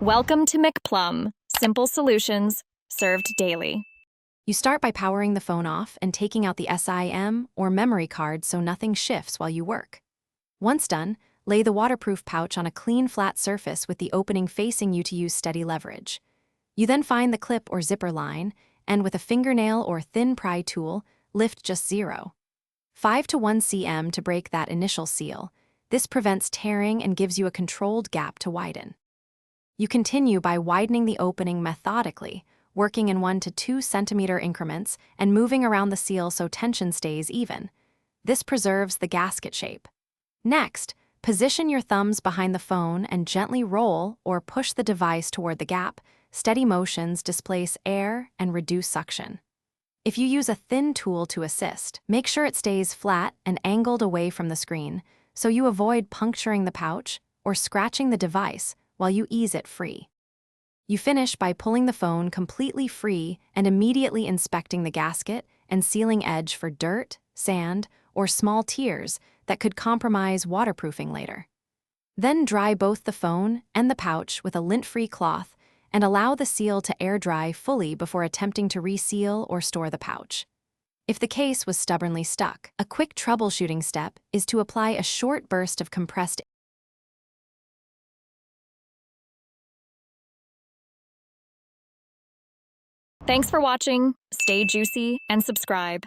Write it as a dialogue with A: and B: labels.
A: Welcome to McPlum, simple solutions served daily.
B: You start by powering the phone off and taking out the SIM or memory card so nothing shifts while you work. Once done, lay the waterproof pouch on a clean, flat surface with the opening facing you to use steady leverage. You then find the clip or zipper line, and with a fingernail or thin pry tool, lift just 0.5 to 1 cm to break that initial seal. This prevents tearing and gives you a controlled gap to widen. You continue by widening the opening methodically, working in 1 to 2 centimeter increments and moving around the seal so tension stays even. This preserves the gasket shape. Next, position your thumbs behind the phone and gently roll or push the device toward the gap. Steady motions displace air and reduce suction. If you use a thin tool to assist, make sure it stays flat and angled away from the screen so you avoid puncturing the pouch or scratching the device while you ease it free. You finish by pulling the phone completely free and immediately inspecting the gasket and sealing edge for dirt, sand, or small tears that could compromise waterproofing later. Then dry both the phone and the pouch with a lint-free cloth and allow the seal to air dry fully before attempting to reseal or store the pouch. If the case was stubbornly stuck, a quick troubleshooting step is to apply a short burst of compressed air.
A: Thanks for watching. Stay juicy and subscribe.